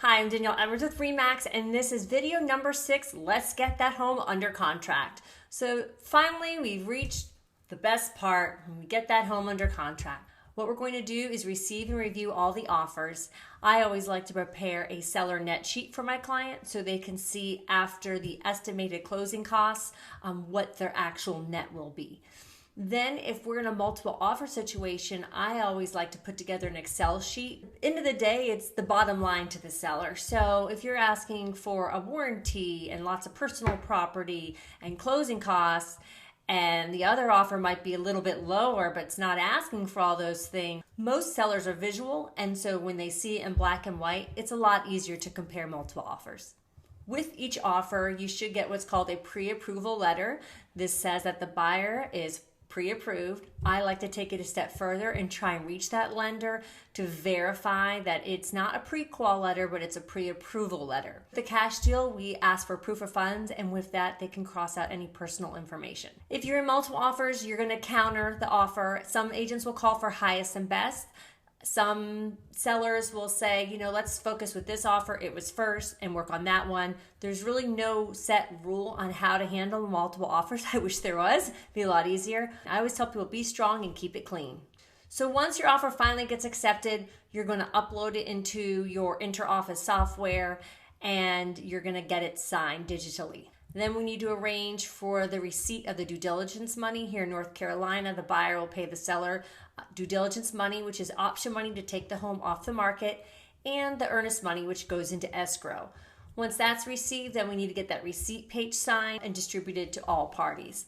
Hi, I'm Danielle Edwards with REMAX, and this is video number 6. Let's get that home under contract. So finally, we've reached the best part when we get that home under contract. What we're going to do is receive and review all the offers. I always like to prepare a seller net sheet for my client so they can see after the estimated closing costs what their actual net will be. Then if we're in a multiple offer situation, I always like to put together an Excel sheet. End of the day, it's the bottom line to the seller. So if you're asking for a warranty and lots of personal property and closing costs, and the other offer might be a little bit lower, but it's not asking for all those things, most sellers are visual, and so when they see it in black and white, it's a lot easier to compare multiple offers. With each offer, you should get what's called a pre-approval letter. This says that the buyer is pre-approved. I like to take it a step further and try and reach that lender to verify that it's not a pre-qual letter, but it's a pre-approval letter. The cash deal, we ask for proof of funds, and with that, they can cross out any personal information. If you're in multiple offers, you're going to counter the offer. Some agents will call for highest and best. Some sellers will say, let's focus with this offer. It was first and work on that one. There's really no set rule on how to handle multiple offers. I wish there was. It'd be a lot easier. I always tell people be strong and keep it clean. So once your offer finally gets accepted, you're going to upload it into your inter-office software and you're going to get it signed digitally. Then we need to arrange for the receipt of the due diligence money. Here in North Carolina, the buyer will pay the seller due diligence money, which is option money to take the home off the market, and the earnest money, which goes into escrow. Once that's received, then we need to get that receipt page signed and distributed to all parties.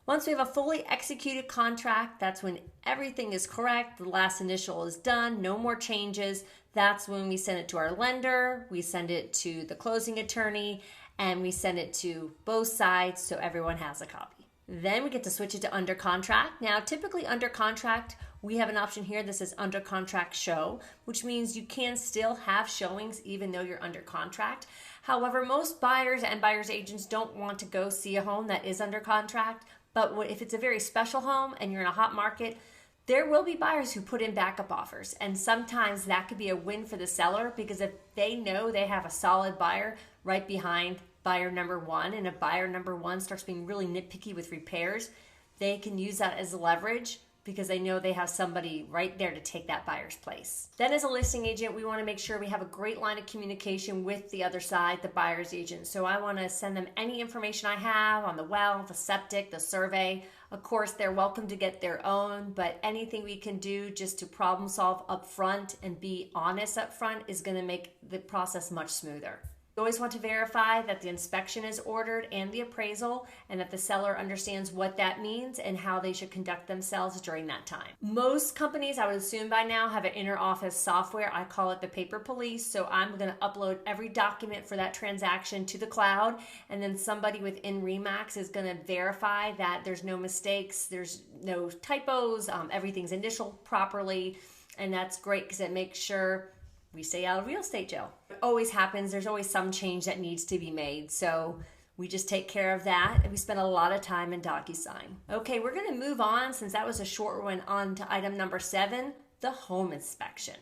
Once we have a fully executed contract, that's when everything is correct, the last initial is done, no more changes. That's when we send it to our lender, we send it to the closing attorney, and we send it to both sides so everyone has a copy. Then we get to switch it to under contract. Now, typically under contract, we have an option here that says under contract show, which means you can still have showings even though you're under contract. However, most buyers and buyers agents don't want to go see a home that is under contract, but if it's a very special home and you're in a hot market, there will be buyers who put in backup offers, and sometimes that could be a win for the seller because if they know they have a solid buyer right behind buyer number one, and if buyer number one starts being really nitpicky with repairs, they can use that as leverage because they know they have somebody right there to take that buyer's place. Then as a listing agent, we want to make sure we have a great line of communication with the other side, the buyer's agent. So I want to send them any information I have on the well, the septic, the survey. Of course, they're welcome to get their own, but anything we can do just to problem solve up front and be honest up front is going to make the process much smoother. You always want to verify that the inspection is ordered and the appraisal, and that the seller understands what that means and how they should conduct themselves during that time. Most companies, I would assume by now, have an inter-office software. I call it the paper police. So I'm going to upload every document for that transaction to the cloud, and then somebody within REMAX is going to verify that there's no mistakes, there's no typos, everything's initialed properly, and that's great because it makes sure we stay out of real estate jail. It always happens. There's always some change that needs to be made. So we just take care of that. And we spend a lot of time in DocuSign. Okay, we're going to move on, since that was a short one, on to item number 7, the home inspection.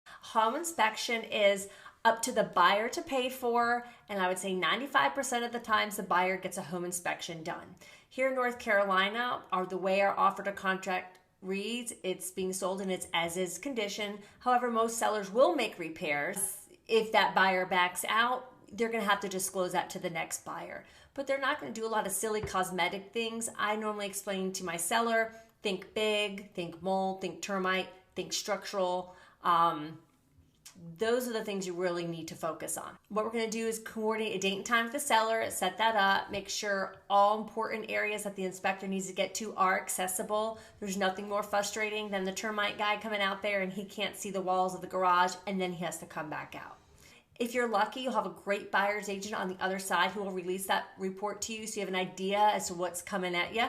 Home inspection is up to the buyer to pay for, and I would say 95% of the times the buyer gets a home inspection done. Here in North Carolina, the way our offer to contract reads, it's being sold in its as-is condition. However, most sellers will make repairs. If that buyer backs out, they're going to have to disclose that to the next buyer. But they're not going to do a lot of silly cosmetic things. I normally explain to my seller, think big, think mold, think termite, think structural. Those are the things you really need to focus on. What we're going to do is coordinate a date and time with the seller, set that up, make sure all important areas that the inspector needs to get to are accessible. There's nothing more frustrating than the termite guy coming out there and he can't see the walls of the garage and then he has to come back out. If you're lucky, you'll have a great buyer's agent on the other side who will release that report to you so you have an idea as to what's coming at you.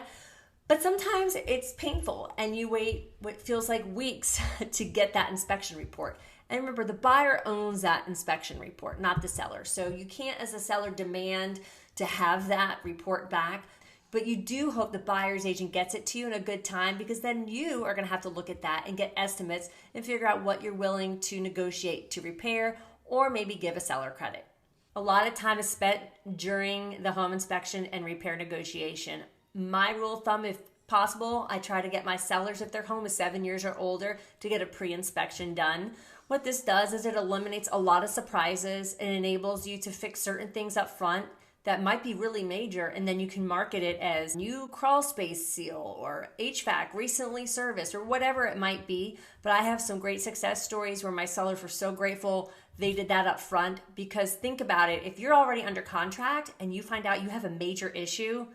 But sometimes it's painful and you wait what feels like weeks to get that inspection report. And remember, the buyer owns that inspection report, not the seller. So you can't, as a seller, demand to have that report back. But you do hope the buyer's agent gets it to you in a good time, because then you are going to have to look at that and get estimates and figure out what you're willing to negotiate to repair or maybe give a seller credit. A lot of time is spent during the home inspection and repair negotiation. My rule of thumb, if possible, I try to get my sellers, if their home is 7 years or older, to get a pre-inspection done. What this does is it eliminates a lot of surprises and enables you to fix certain things up front that might be really major, and then you can market it as new crawl space seal or HVAC recently serviced or whatever it might be. But I have some great success stories where my sellers were so grateful they did that up front, because think about it, if you're already under contract and you find out you have a major issue,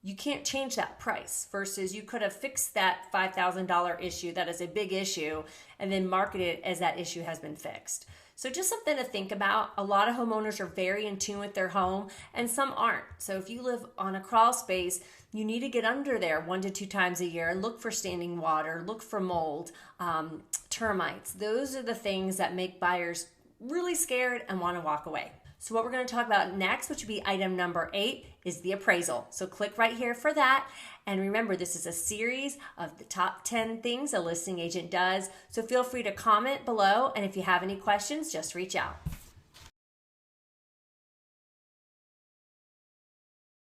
you can't change that price, versus you could have fixed that $5,000 issue that is a big issue and then market it as that issue has been fixed. So just something to think about. A lot of homeowners are very in tune with their home and some aren't. So if you live on a crawl space, you need to get under there 1 to 2 times a year and look for standing water, look for mold, termites. Those are the things that make buyers really scared and want to walk away. So what we're going to talk about next, which would be item number 8, is the appraisal. So click right here for that. And remember, this is a series of the top 10 things a listing agent does. So feel free to comment below. And if you have any questions, just reach out.